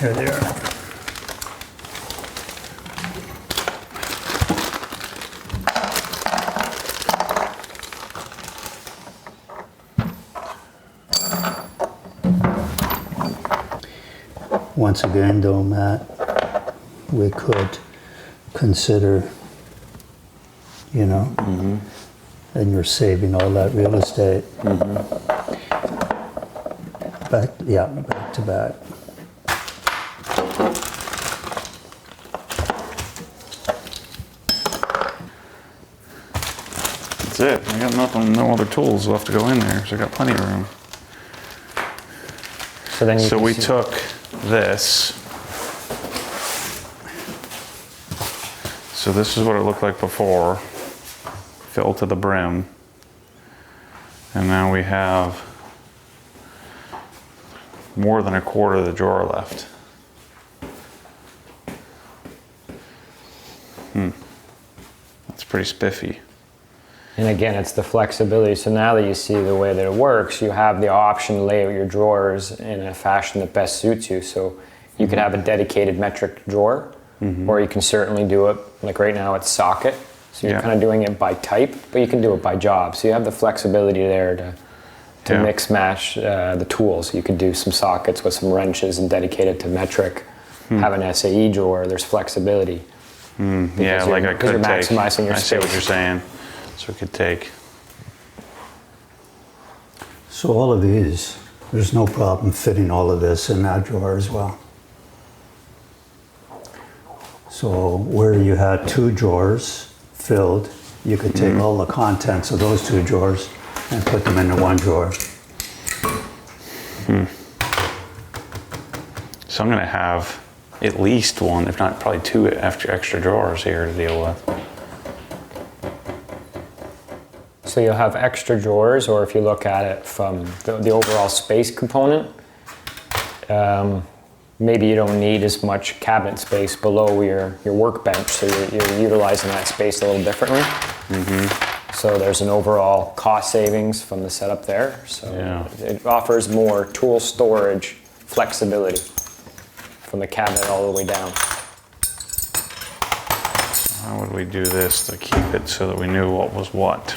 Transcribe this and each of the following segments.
Here they are. Once again, though, Matt, we could consider, you know, and you're saving all that real estate. Back to back. That's it. I got nothing, no other tools left to go in there, so I got plenty of room. So we took this. So this is what it looked like before, filled to the brim. And now we have more than a quarter of the drawer left. That's pretty spiffy. And again, it's the flexibility. So now that you see the way that it works, you have the option to lay out your drawers in a fashion that best suits you. So you could have a dedicated metric drawer, or you can certainly do it, like right now it's socket. So you're kind of doing it by type, but you can do it by job. So you have the flexibility there to mix match the tools. You could do some sockets with some wrenches and dedicate it to metric. Have an SAE drawer, there's flexibility. Yeah, like I could you're take. maximizing your I space. see what you're saying. So we could take. So all of these, there's no problem fitting all of this in that drawer as well. So where you had 2 drawers filled, you could take all the contents of those 2 drawers and put them into one drawer. So I'm going to have at least one, if not probably 2 extra drawers here to deal with. So you'll have extra drawers, or if you look at it from the overall space component, maybe you don't need as much cabinet space below your workbench, so you're utilizing that space a little differently. So there's an overall cost savings from the setup there. So it offers more tool storage flexibility from the cabinet all the way down. How would we do this to keep it so that we knew what was what?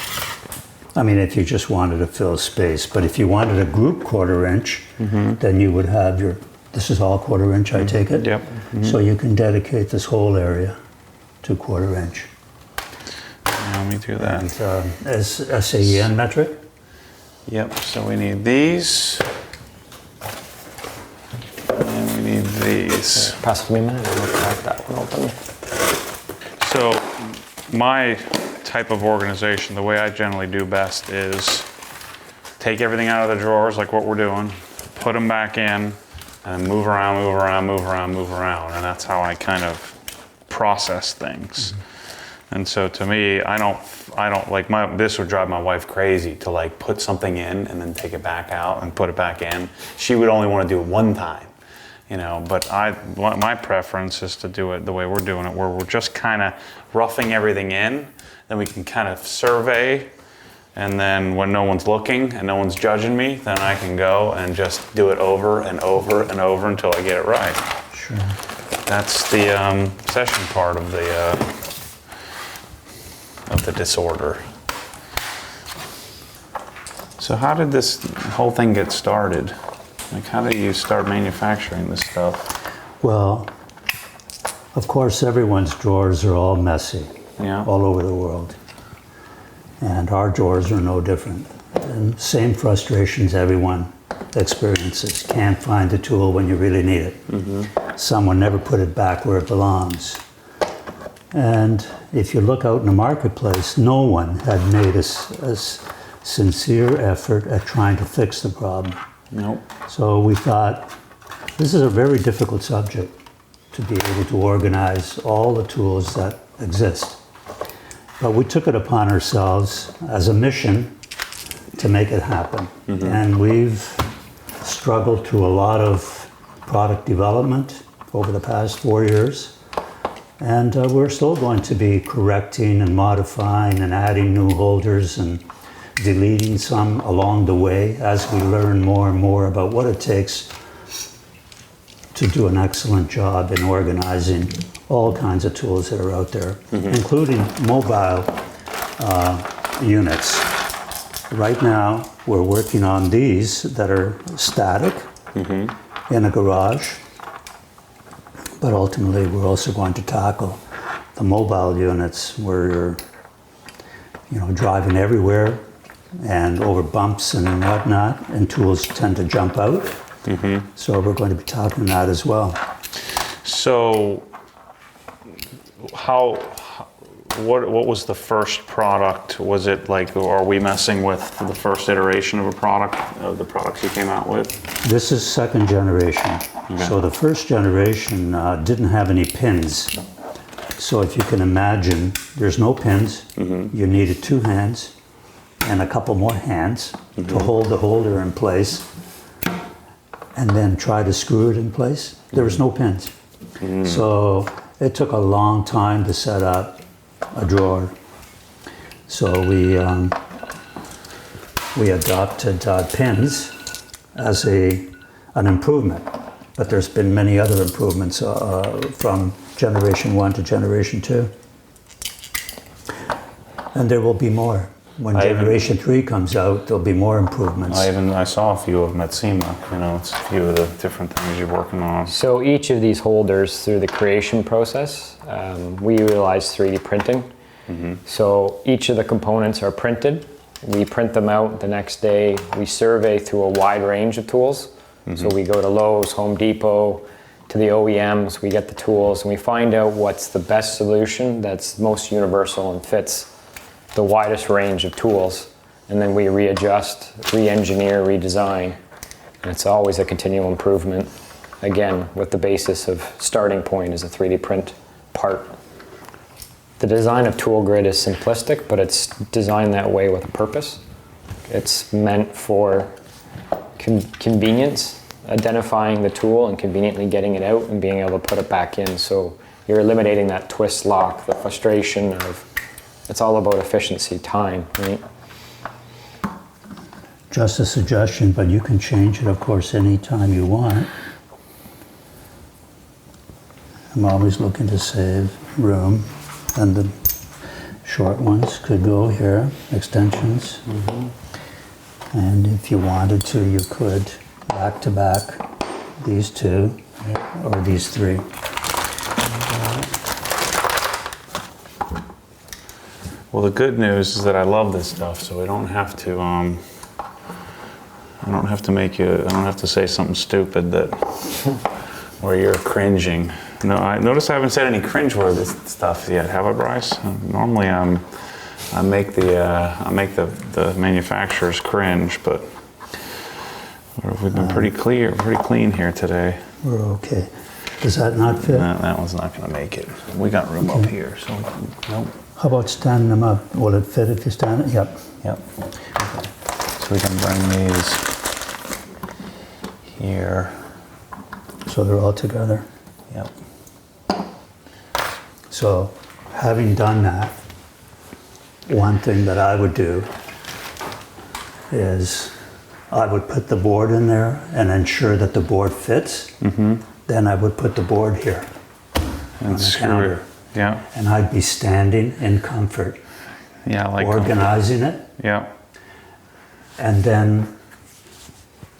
I mean, if you just wanted to fill space, but if you wanted a group 1/4 inch, then you would have your, this is all 1/4 inch, I take it? Yep. So you can dedicate this whole area to 1/4 inch. Yeah, let me do that. And as SAE and metric? Yep, so we need these. And we need these. Pass it to me a minute, I'll crack that one open. So my type of organization, the way I generally do best is take everything out of the drawers like what we're doing, put them back in, and move around, move around, move around, move around. And that's how I kind of process things. And so to me, I don't like this would drive my wife crazy to like put something in and then take it back out and put it back in. She would only want to do it one time, you know, but my preference is to do it the way we're doing it, where we're just kind of roughing everything in. Then we can kind of survey, and then when no one's looking and no one's judging me, then I can go and just do it over and over and over until I get it right. Sure. That's the session part of the disorder. So how did this whole thing get started? Like, how do you start manufacturing this stuff? Well, of course, everyone's drawers are all messy. Yeah. All over the world. And our drawers are no different. And same frustrations everyone experiences. Can't find the tool when you really need it. Someone never put it back where it belongs. And if you look out in the marketplace, no one had made a sincere effort at trying to fix the problem. Nope. So we thought, this is a very difficult subject to be able to organize all the tools that exist. But we took it upon ourselves as a mission to make it happen. And we've struggled through a lot of product development over the past 4 years. And we're still going to be correcting and modifying and adding new holders and deleting some along the way as we learn more and more about what it takes to do an excellent job in organizing all kinds of tools that are out there, including mobile units. Right now, we're working on these that are static in a garage, but ultimately we're also going to tackle the mobile units where you're, driving everywhere and over bumps and whatnot, and tools tend to jump out. So we're going to be tackling that as well. So, what was the first product? Was it like, are we messing with the first iteration of a product, of the products you came out with? This is second generation. So the first generation didn't have any pins. So if you can imagine, there's no pins. You needed 2 hands and a couple more hands to hold the holder in place and then try to screw it in place. There was no pins. So it took a long time to set up a drawer. So we adopted pins as an improvement. But there's been many other improvements from generation 1 to generation 2. And there will be more. When generation 3 comes out, there'll be more improvements. I saw a few of them at SEMA. It's a few of the different things you're working on. So each of these holders, through the creation process, we utilize 3D printing. So each of the components are printed. We print them out the next day. We survey through a wide range of tools. So we go to Lowe's, Home Depot, to the OEMs, we get the tools, and we find out what's the best solution that's most universal and fits the widest range of tools. And then we readjust, re-engineer, redesign. And it's always a continual improvement, again, with the basis of starting point as a 3D print part. The design of Tool Grid is simplistic, but it's designed that way with a purpose. It's meant for convenience, identifying the tool and conveniently getting it out and being able to put it back in. So you're eliminating that twist lock, the frustration of, it's all about efficiency, time, right? Just a suggestion, but you can change it, of course, anytime you want. I'm always looking to save room, and the short ones could go here, extensions. And if you wanted to, you could back to back these 2 or these 3. Well, the good news is that I love this stuff, so I don't have to. I don't have to make you. I don't have to say something stupid that where you're cringing. No, I notice I haven't said any cringe-worthy stuff yet, have I, Bryce? Normally, I make the manufacturers cringe, but we've been pretty clean here today. We're okay. Does that not fit? That one's not going to make it. We got room up here, so nope. How about standing them up? Will it fit if you stand it? Yep. Yep. Okay. So we can bring these here. So they're all together. Yep. So having done that, one thing that I would do is I would put the board in there and ensure that the board fits. Then I would put the board here And on the screw counter. it. Yeah. And I'd be standing in comfort, Yeah, like organizing it, Yeah. and then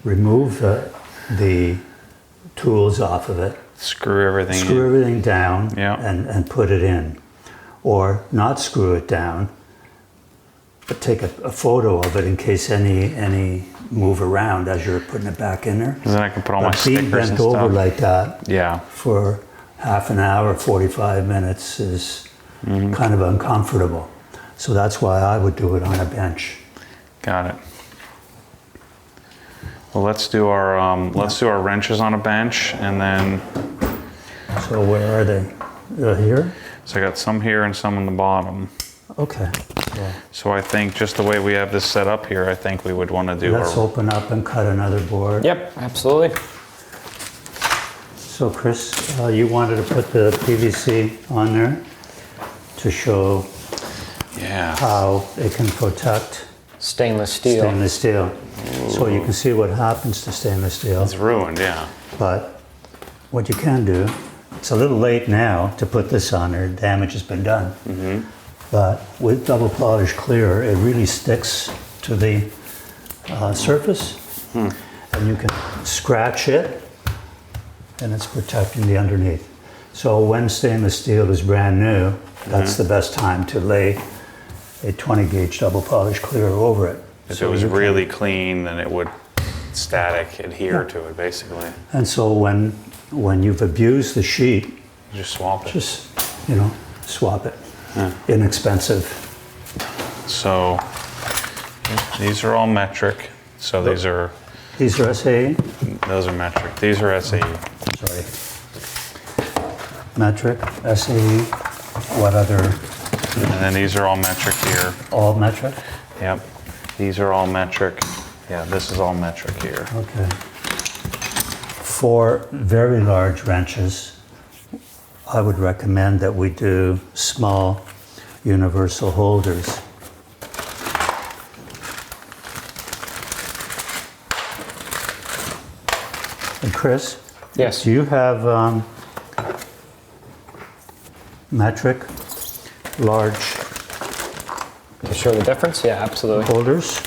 remove the tools off of it, Screw everything in. screw everything down, Yeah. and put it in. Or not screw it down, but take a photo of it in case any move around as you're putting it back in there. Then I can put all my But being stickers bent and over stuff. like that Yeah. for half an hour, 45 minutes is kind of uncomfortable. So that's why I would do it on a bench. Got it. Well, let's do our wrenches on a bench, and then So where are they? Here? so I got some here and some on the bottom. Okay. So I think just the way we have this set up here, I think we would want to do Let's our. open up and cut another board. Yep, absolutely. So Chris, you wanted to put the PVC on there to show Yeah. how it can protect Stainless steel. stainless steel. So you can see what happens to stainless steel. It's ruined. Yeah. But what you can do, it's a little late now to put this on there, damage has been done. But with double polish clear, it really sticks to the surface, and you can scratch it, and it's protecting the underneath. So when stainless steel is brand new, that's the best time to lay a 20 gauge double polish clear over it. If it was really clean, then it would static adhere to it, basically. And so when you've abused the sheet, You just swap it. just, swap it. Inexpensive. So these are all metric. So these are, These are SAE? those are metric. These are SAE. Sorry. Metric, SAE, what other, And then these are all metric here. all metric? Yep. These are all metric. Yeah, this is all metric here. Okay. For very large wrenches, I would recommend that we do small universal holders. And Chris? Yes. Do you have metric large To show the difference? Yeah, absolutely. holders?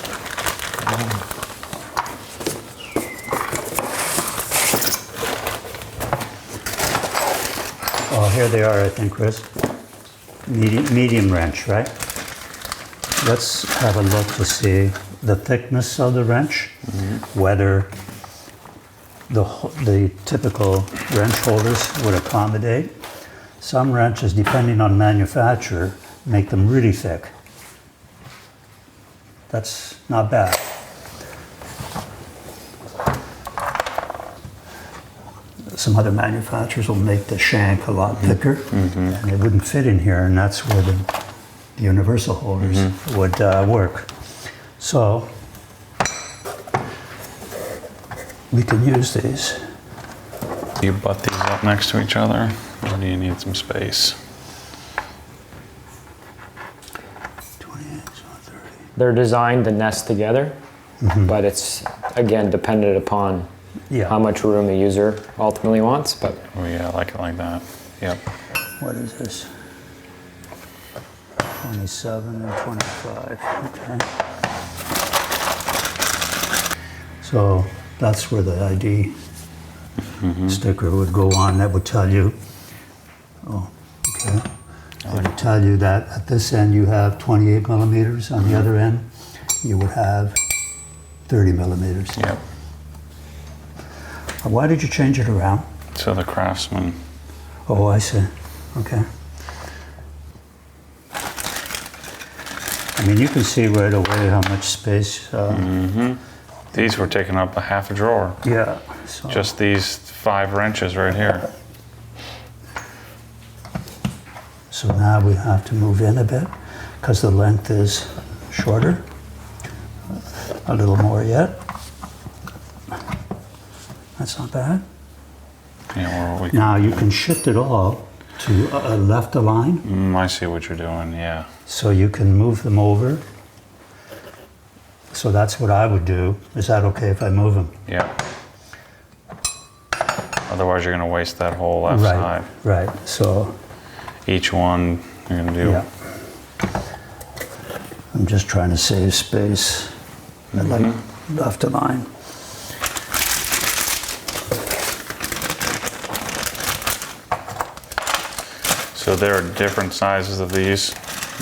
Oh, here they are, I think, Chris. Medium wrench, right? Let's have a look to see the thickness of the wrench, whether the typical wrench holders would accommodate. Some wrenches, depending on manufacturer, make them really thick. That's not bad. Some other manufacturers will make the shank a lot thicker, and it wouldn't fit in here, and that's where the universal holders would work. So we can use these. Do you butt these up next to each other, or do you need some space? 28, so 30. They're designed to nest together, but it's, again, dependent upon Yeah. how much room the user ultimately wants. But Oh yeah, I like it like that. Yep. What is this? 27 and 25. Okay. So that's where the ID sticker would go on. That would tell you. Oh, okay. It would tell you that at this end you have 28 millimeters. On the other end, you would have 30 millimeters. Yep. Why did you change it around? So the Craftsman. Oh, I see. Okay. I mean, you can see right away how much space. These were taking up a half a drawer. Yeah. So, Just these 5 wrenches right here. so now we have to move in a bit because the length is shorter. A little more yet. That's not bad. Yeah, or we Now you can shift it all to left align, I see what you're doing. Yeah. so you can move them over. So that's what I would do. Is that okay if I move them? Yeah. Otherwise, you're going to waste that whole left Right. side. Right. So Each one you're going to do. yeah. I'm just trying to save space. I like left align. So there are different sizes of these,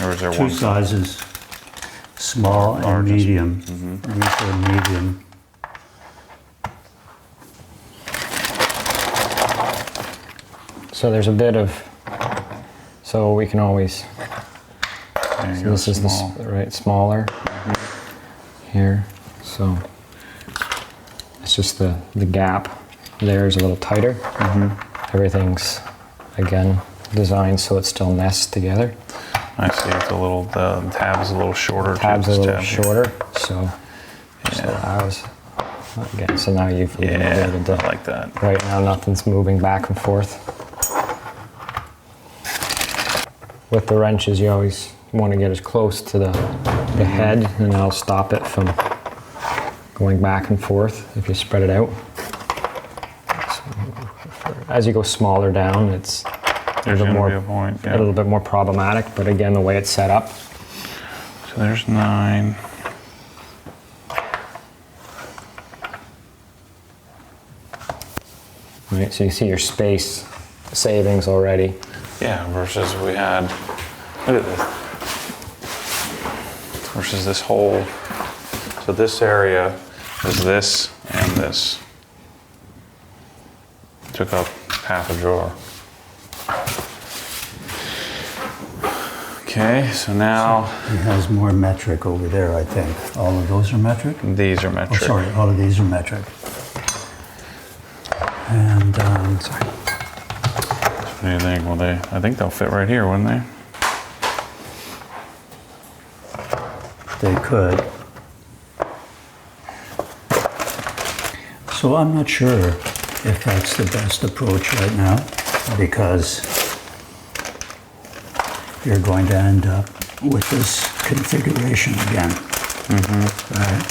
or is there Two one? sizes, small and Largest. medium. And these are medium. so there's a bit of, so we can always, There you so go, this is the small. right smaller here. So it's just the gap there is a little tighter. Everything's, again, designed so it still nests together. I see it's a little, the tab is a little shorter. too, Tab's a this little tab here. shorter, so just allows, again, so now you've been Yeah, able to, I like that. right now nothing's moving back and forth. With the wrenches, you always want to get as close to the head, and that'll stop it from going back and forth if you spread it out. So, as you go smaller down, it's a There's little gonna more be a point. a Yeah. little bit more problematic. But again, the way it's set up, So there's 9. right? So you see your space savings already. Yeah, versus we had, look at this. Versus this whole, so this area is this and this. Took up half a drawer. Okay, so now It has more metric over there, I think. All of those are metric? these are Oh, metric. sorry, all of these are metric. And, What do you think? Well, I think they'll fit right here, wouldn't they? they could. So I'm not sure if that's the best approach right now, because you're going to end up with this configuration again. Right?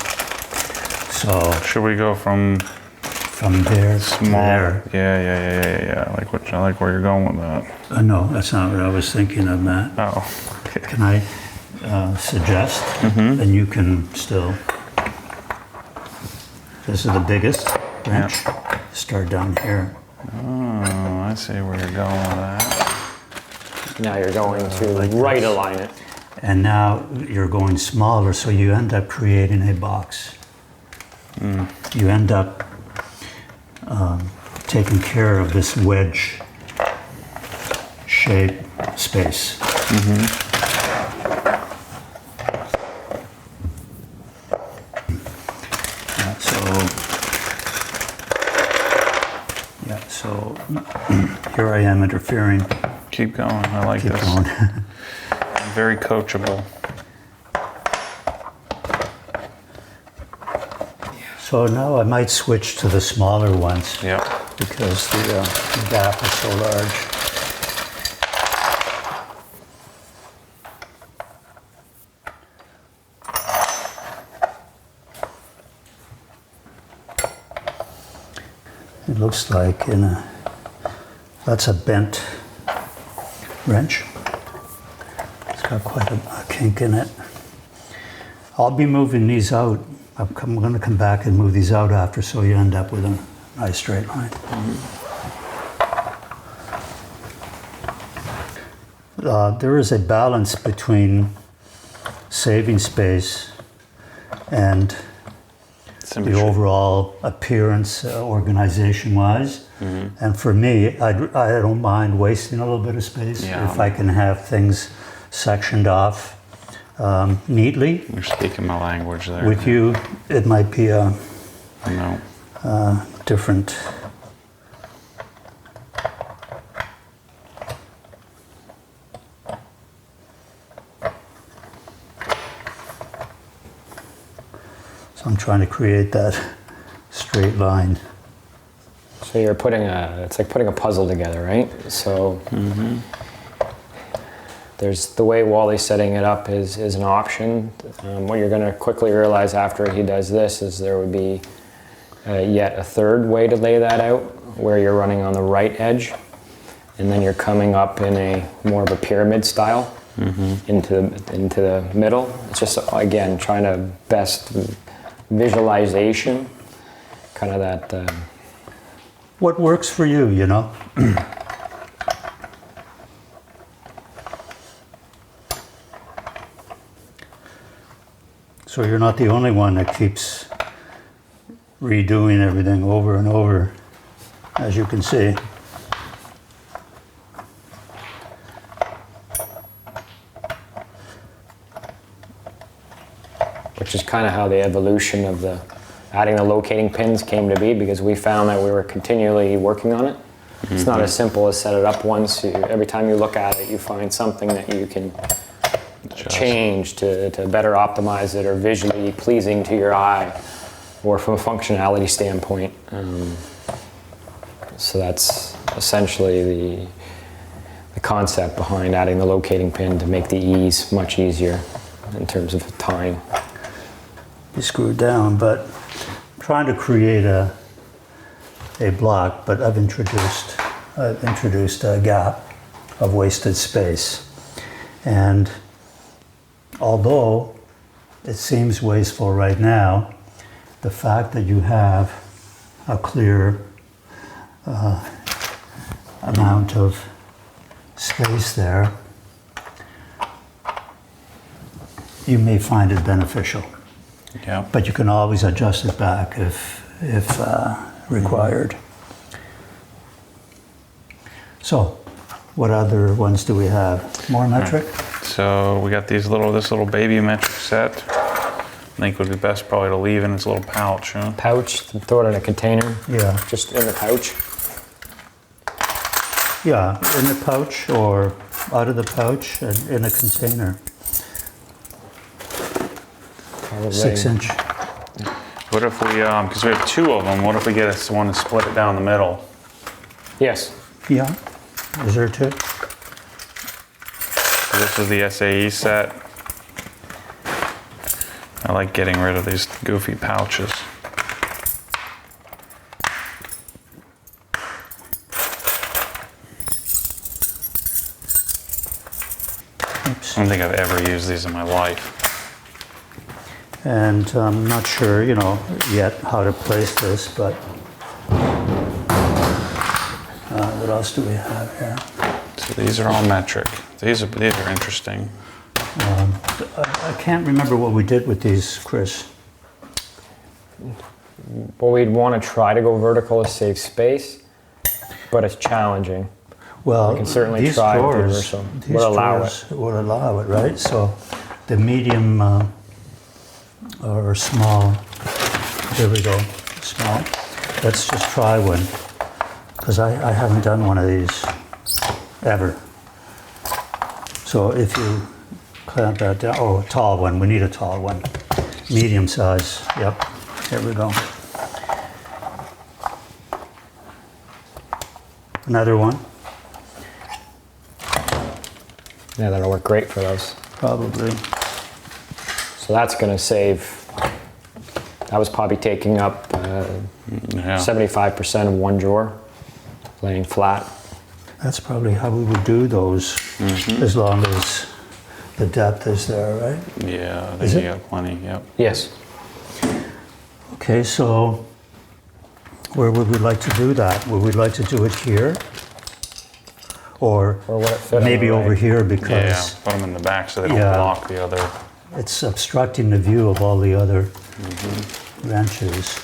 So Should we go from from there to small? there. Yeah. I like where you're going with that. No, that's not what I was thinking of, Matt. Oh, okay. Can I suggest? And you can still. This is the biggest wrench. Start down here. Oh, I see where you're going with that. Now you're going to like right this. align it. And now you're going smaller, so you end up creating a box. You end up taking care of this wedge shape space. So here I am interfering. Keep going. I like Keep this. going. Very coachable. So now I might switch to the smaller ones Yep. because the gap is so large. It looks like that's a bent wrench. It's got quite a kink in it. I'll be moving these out. I'm going to come back and move these out after, so you end up with a nice straight line. There is a balance between saving space and the overall appearance, organization-wise. And for me, I don't mind wasting a little bit of space if I can have things sectioned off neatly. You're speaking my language there. With you, it might be a No. different. So I'm trying to create that straight line. So you're it's like putting a puzzle together, right? So there's the way Wally's setting it up is an option. What you're going to quickly realize after he does this is there would be yet a third way to lay that out, where you're running on the right edge, and then you're coming up in a more of a pyramid style into the middle. It's just, again, trying to best visualization, kind of that. What works for you, you know? So you're not the only one that keeps redoing everything over and over, as you can see. Which is kind of how the evolution of adding the locating pins came to be, because we found that we were continually working on it. It's not as simple as set it up once. Every time you look at it, you find something that you can change to better optimize it, or visually pleasing to your eye, or from a functionality standpoint. So that's essentially the concept behind adding the locating pin, to make the ease much easier in terms of time. You screw it down, but I'm trying to create a block, but I've introduced introduced a gap of wasted space. And although it seems wasteful right now, the fact that you have a clear amount of space there, you may find it beneficial. Yeah. But you can always adjust it back if required. So, what other ones do we have? More metric? So we got this little baby metric set. I think would be best probably to leave in its little pouch, huh? Pouch, throw it in a container. Yeah. Just in the pouch. Yeah, in the pouch or out of the pouch and in a container. Probably. 6 inch. What if we, because we have 2 of them, what if we get one to split it down the middle? Yes. Yeah. Is there 2? This is the SAE set. I like getting rid of these goofy pouches. Oops. I don't think I've ever used these in my life. And I'm not sure, yet how to place this, but what else do we have here? So these are all metric. These are interesting. I can't remember what we did with these, Chris. Well, we'd want to try to go vertical to save space, but it's challenging. Well, We can certainly these try with the drawers, reversal. these Would allow drawers would allow it, right? So the medium or small, here we go, small. Let's just try one, because I haven't done one of these ever. So if you clamp that down, oh, a tall one, we need a tall one. Medium size, yep, here we go. Another one, Yeah, that'll work great for those. probably. So that's going to save, that was probably taking up Yeah. 75% of one drawer, laying flat. That's probably how we would do those, as long as the depth is there, right? Yeah, I Is think it? you got plenty, yep. Yes. Okay, so where would we like to do that? Would we like to do it here? Or Or would it fit on maybe the over right? here Yeah, because put them in the back so they don't Yeah. block the other. it's obstructing the view of all the other wrenches.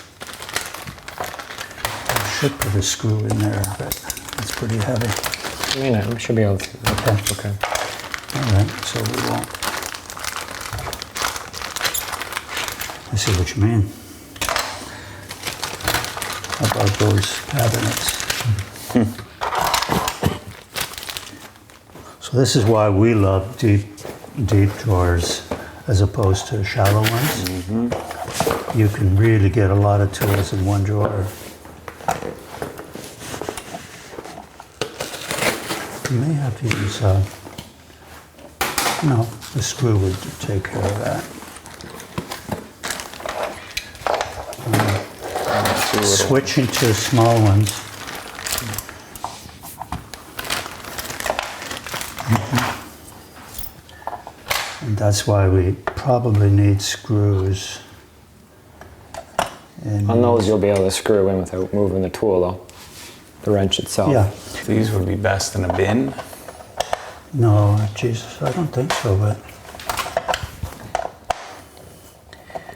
I should put a screw in there, but it's pretty heavy. I mean, I should be able to. Okay. Okay. All right, so we won't. I see what you mean. How about those cabinets? So this is why we love deep drawers as opposed to shallow ones. You can really get a lot of tools in one drawer. You may have to use, no, the screw would take care of that. Switching to small ones. And that's why we probably need screws. And On those, you'll be able to screw in without moving the tool, though. The wrench itself. yeah, These would be best in a bin. no, Jesus, I don't think so, but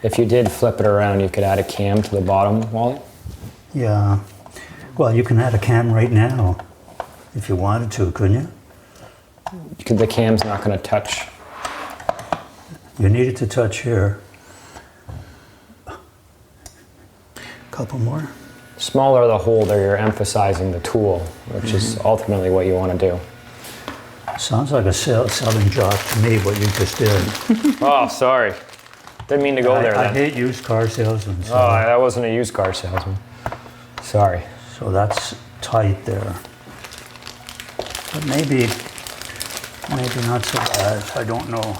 If you did flip it around, you could add a cam to the bottom, Wally. yeah. Well, you can add a cam right now if you wanted to, couldn't you? The cam's not going to touch. You need it to touch here. Couple more. Smaller the holder, you're emphasizing the tool, which is ultimately what you want to do. Sounds like a selling job to me, what you just did. Oh, sorry. Didn't mean to go there I then. hate used car salesmen, so, Oh, that wasn't a used car salesman. Sorry. so that's tight there. But maybe not so bad, I don't know.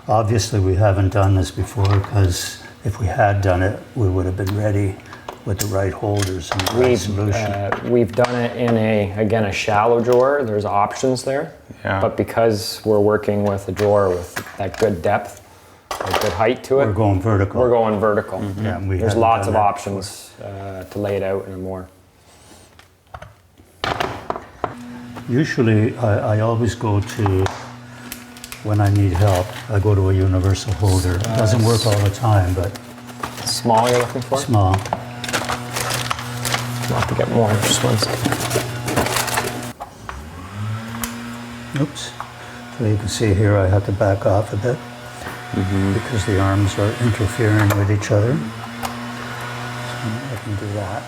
Obviously, we haven't done this before, because if we had done it, we would have been ready with the right holders and the right solution. We've done it in a shallow drawer. There's options there. Yeah. But because we're working with a drawer with that good depth, a good height to it, We're going vertical. we're going vertical. Yeah, and we There's haven't lots done of that options to lay it out in a more. Usually, I always go to, when I need help, I go to a universal holder. It doesn't work all the time, but Small you're looking for? small. I'll have to get more. Just one second. Oops. So you can see here I have to back off a bit because the arms are interfering with each other. So I can do that.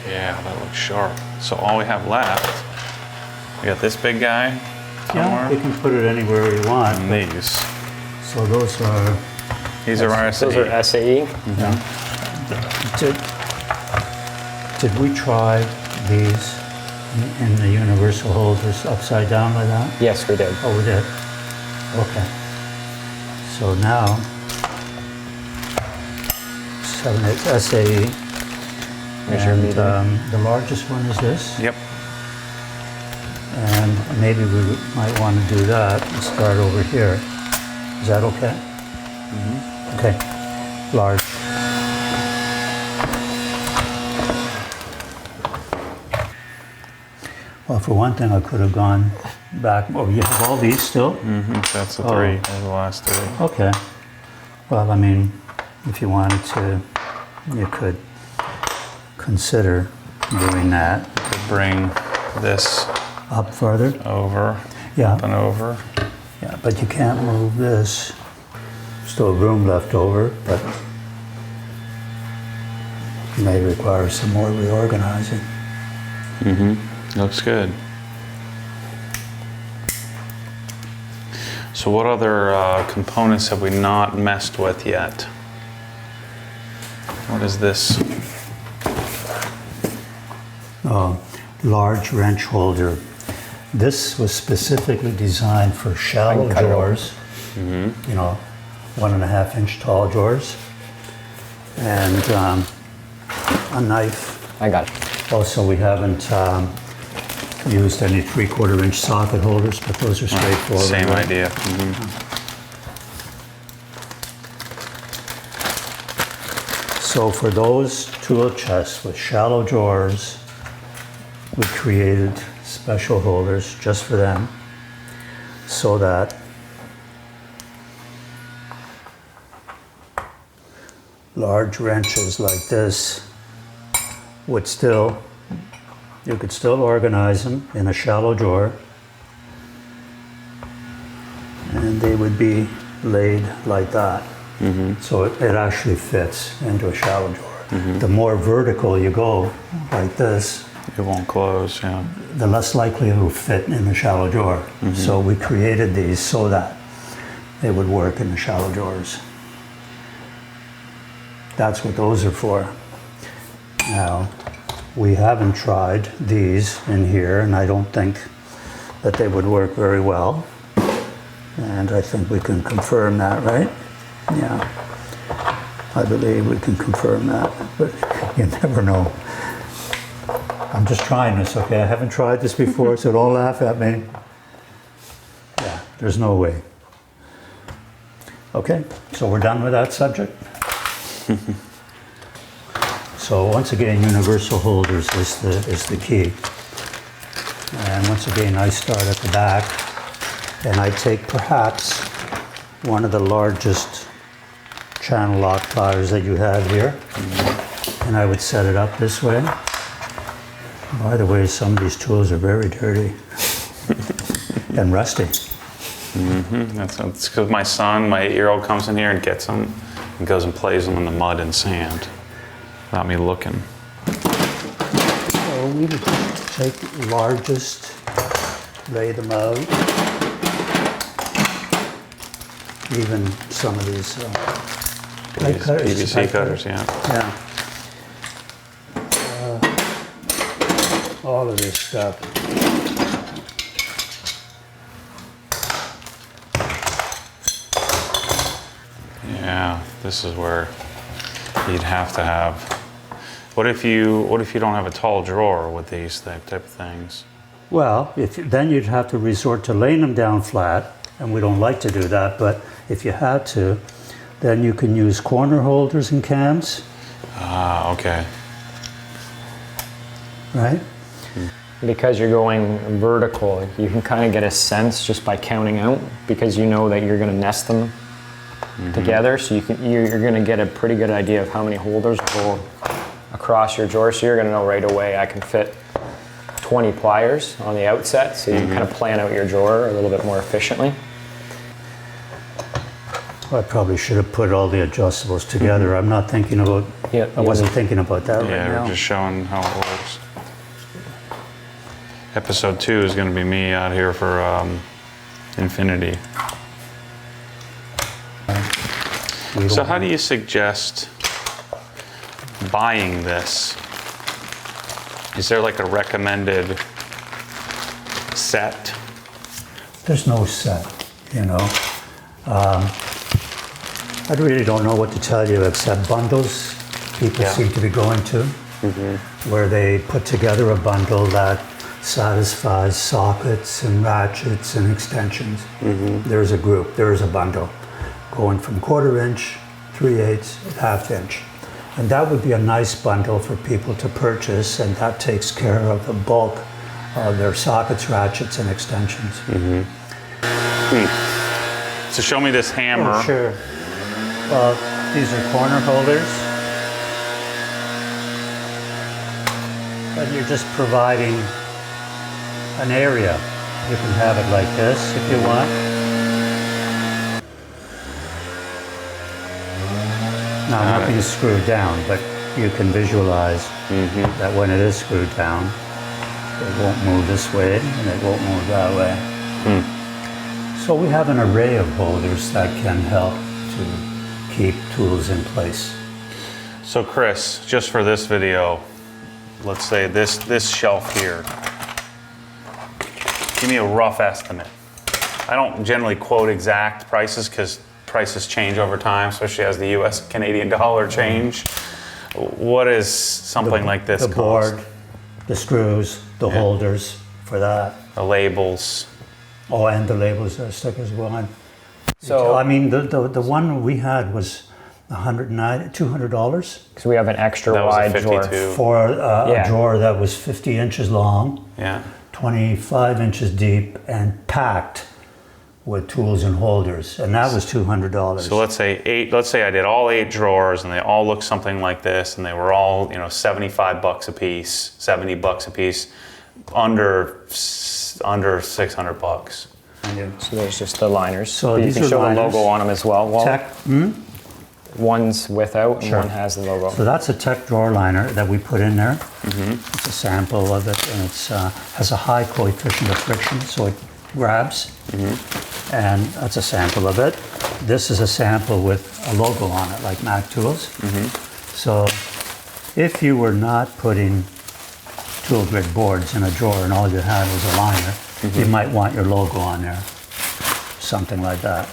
Yeah, that looks sharp. So all we have left, we got this big guy Yeah, somewhere, you can put it anywhere you want. and these. So those are, These are our Those are SAE. did we try these in the universal holders upside down like that? Yes, we did. Oh, we did? Okay. So now, 7/8 SAE. Here's your And meter. the largest one is this. Yep. And maybe we might want to do that and start over here. Is that okay? Okay. Large. Well, for one thing, I could have gone back. Oh, you have all these still? That's the Oh. three. Those are the last three. Okay. Well, I mean, if you wanted to, you could consider doing that. Could bring this Up further? over, Yeah. up and over. Yeah, but you can't move this. Still room left over, but may require some more reorganizing. Looks good. So what other components have we not messed with yet? What is this? Large wrench holder. This was specifically designed for shallow cut it open. drawers. You know, 1.5 inch tall drawers. And a knife. I got it. Also, we haven't used any 3/4 inch socket holders, but those are straightforward. Same right? idea. So for those tool chests with shallow drawers, we created special holders just for them so that large wrenches like this would still, you could still organize them in a shallow drawer and they would be laid like that. So it actually fits into a shallow drawer. The more vertical you go, like this, It won't close, yeah. the less likely it will fit in the shallow drawer. So we created these so that they would work in the shallow drawers. That's what those are for. Now, we haven't tried these in here, and I don't think that they would work very well. And I think we can confirm that, right? Yeah. I believe we can confirm that, but you never know. I'm just trying this, okay? I haven't tried this before, so don't laugh at me. Yeah, there's no way. Okay, so we're done with that subject? So once again, universal holders is the key. And once again, I start at the back, and I take perhaps one of the largest channel lock pliers that you have here, and I would set it up this way. By the way, some of these tools are very dirty and rusty. That's because my son, my 8-year-old, comes in here and gets them and goes and plays them in the mud and sand without me looking. So we would take the largest, lay them out. Even some of these pipe These cutters. PVC pipe cutters, yeah. Yeah. All of this stuff. Yeah, this is where you'd have to have. What if you don't have a tall drawer with these type of things? Well, then you'd have to resort to laying them down flat, and we don't like to do that, but if you had to, then you can use corner holders and cams, Ah, okay. right? Because you're going vertical, you can kind of get a sense just by counting out, because you know that you're going to nest them together, so you're going to get a pretty good idea of how many holders go across your drawer. So you're going to know right away, I can fit 20 pliers on the outset, so you can kind of plan out your drawer a little bit more efficiently. I probably should have put all the adjustables together. I'm not thinking about, Yeah, I wasn't thinking about that right Yeah, now. we're just showing how it works. Episode 2 is going to be me out here for Infinity. So how do you suggest buying this? Is there like a recommended set? There's no set, you know. I really don't know what to tell you except bundles people seem to be going to, where they put together a bundle that satisfies sockets and ratchets and extensions. There's a group, there's a bundle going from 1/4 inch, 3/8, 1/2 inch. And that would be a nice bundle for people to purchase, and that takes care of the bulk of their sockets, ratchets, and extensions. So show me this hammer. Oh, sure. Well, these are corner holders. And you're just providing an area. You can have it like this if you want. Now, nothing is screwed down, but you can visualize that when it is screwed down, it won't move this way and it won't move that way. So we have an array of holders that can help to keep tools in place. So Chris, just for this video, let's say this shelf here, give me a rough estimate. I don't generally quote exact prices because prices change over time, especially as the US Canadian dollar change. What is something like this The cost? board, the screws, the holders for that. The labels. Oh, and the labels, stickers go. So I mean, the one we had was $200. because we have an extra That was a wide drawer. 52. For Yeah. a drawer that was 50 inches long, Yeah. 25 inches deep, and packed with tools and holders, and that was $200. So let's say I did all 8 drawers and they all look something like this and they were all, $75 a piece, $70 a piece, under $600. So there's just the liners. So you these can are show liners. the logo on them as well. Well, Tech, one's without and Sure. one has the logo. so that's a Tech drawer liner that we put in there. It's a sample of it, and it has a high coefficient of friction, so it grabs. And that's a sample of it. This is a sample with a logo on it, like Mac Tools. So if you were not putting tool grid boards in a drawer and all you had was a liner, you might want your logo on there, something like that.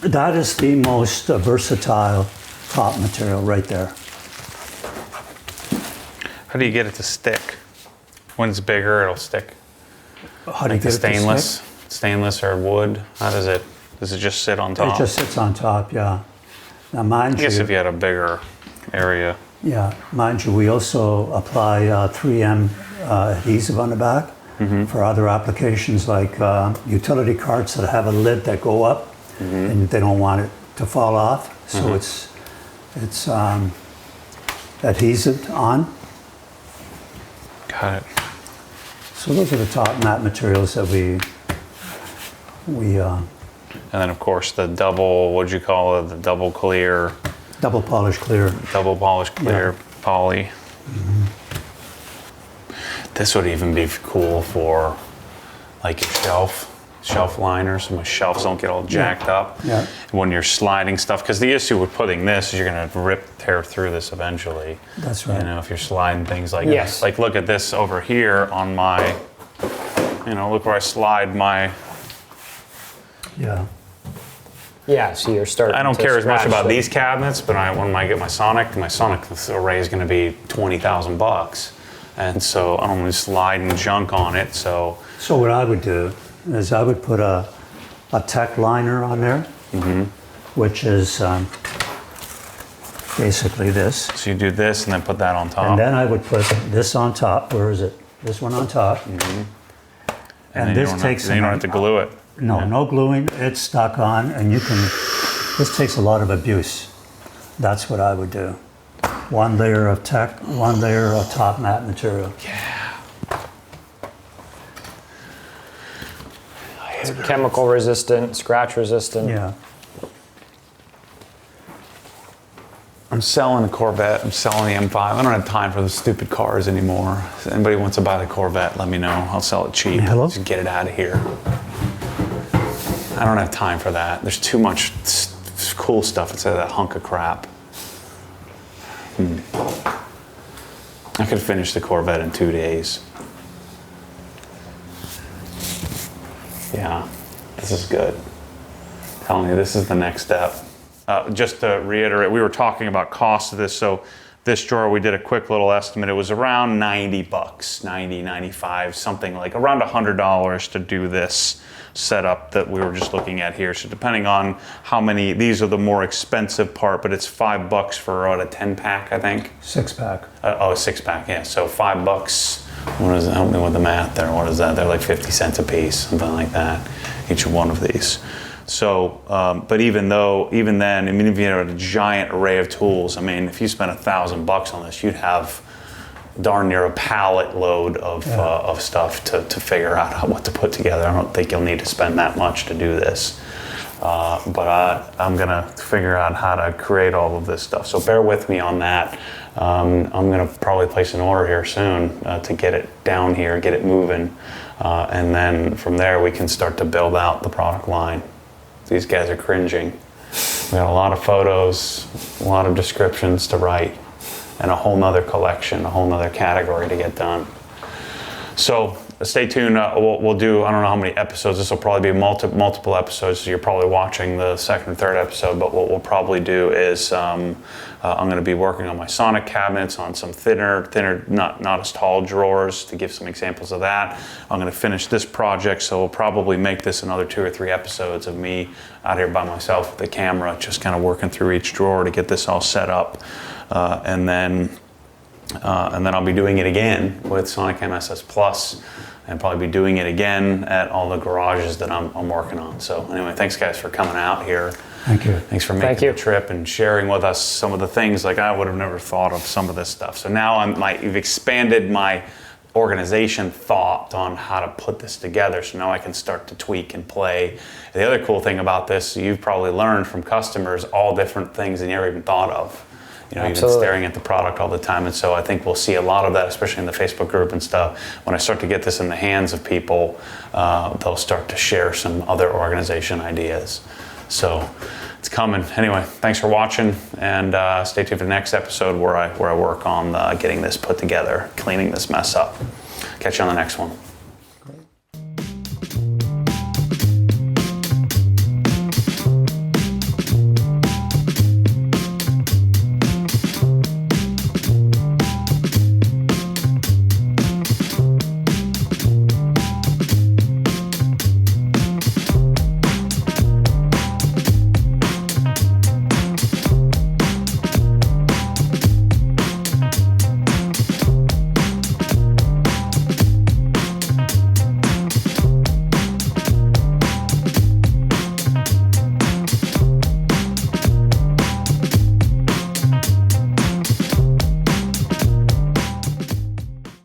That is the most versatile top material right there. How do you get it to stick? When it's bigger, it'll stick. How do you Like the get it to stainless, stick? stainless or wood. How does it just sit on top? It just sits on top, yeah. Now, mind I guess you, if you had a bigger area. yeah, mind you, we also apply 3M adhesive on the back for other applications like utility carts that have a lid that go up and they don't want it to fall off. So it's adhesive on. Got it. So those are the top mat materials that we And then of course the double, what'd you call it? The double clear, double polish clear. double polish clear poly. This would even be cool for like a shelf liners, so my shelves don't get all jacked up Yeah. when you're sliding stuff. Because the issue with putting this is you're gonna tear through this eventually. That's right. If you're sliding things like Yes. this. Like look at this over here on my, look where I slide my, Yeah. Yeah, so you're starting. I don't to care as much scratch about them. these cabinets, but when I get my Sonic array is going to be $20,000, and so I don't want to slide and junk on it. So So what I would do is I would put a tech liner on there, which is basically this. So you do this and then put that on top. And then I would put this on top. Where is it? This one on top. And then this you don't takes have, then you don't have to glue it. No, no gluing. It's stuck on, and you can. This takes a lot of abuse. That's what I would do. One layer of tech, one layer of top mat material. It's chemical resistant, scratch resistant. Yeah. I'm selling the Corvette. I'm selling the M5. I don't have time for the stupid cars anymore. If anybody wants to buy the Corvette, let me know. I'll sell it cheap. Hello? Just get it out of here. I don't have time for that. There's too much cool stuff instead of that hunk of crap. I could finish the Corvette in 2 days. Yeah, this is good. I'm telling you, this is the next step. Just to reiterate, we were talking about cost of this. So this drawer, we did a quick little estimate. It was around 90 bucks, 90, 95, something like around $100 to do this setup that we were just looking at here. So depending on how many, these are the more expensive part, but it's $5 for a 10 pack, I think. 6-pack. A 6-pack, yeah. So $5. What is it? Help me with the math there. What is that? They're like 50 cents a piece, something like that, each one of these. So, but even then, I mean, if you had a giant array of tools, I mean, if you spent $1,000 on this, you'd have darn near a pallet load of stuff to figure out what to put together. I don't think you'll need to spend that much to do this. But I'm gonna figure out how to create all of this stuff. So bear with me on that. I'm gonna probably place an order here soon to get it down here, get it moving. And then from there we can start to build out the product line. These guys are cringing. We got a lot of photos, a lot of descriptions to write, and a whole nother collection, a whole nother category to get done. So stay tuned. We'll do, I don't know how many episodes. This will probably be multiple episodes. So you're probably watching the second or third episode. But what we'll probably do is I'm going to be working on my Sonic cabinets, on some thinner, not as tall drawers, to give some examples of that. I'm going to finish this project, so we'll probably make this another 2 or 3 episodes of me out here by myself with the camera, just kind of working through each drawer to get this all set up, and then I'll be doing it again with Sonic MSS Plus, and probably be doing it again at all the garages that I'm working on. So anyway, thanks guys for coming out here. Thank you. Thanks for making the trip and sharing with us some of the things. Like, I would have never thought of some of this stuff. So now you've expanded my organization thought on how to put this together. So now I can start to tweak and play. The other cool thing about this, you've probably learned from customers all different things that you never even thought of. You know, you've been staring at the product all the time. And so I think we'll see a lot of that, especially in the Facebook group and stuff. When I start to get this in the hands of people, they'll start to share some other organization ideas. So it's coming. Anyway, thanks for watching, and stay tuned for the next episode where I work on getting this put together, cleaning this mess up. Catch you on the next one.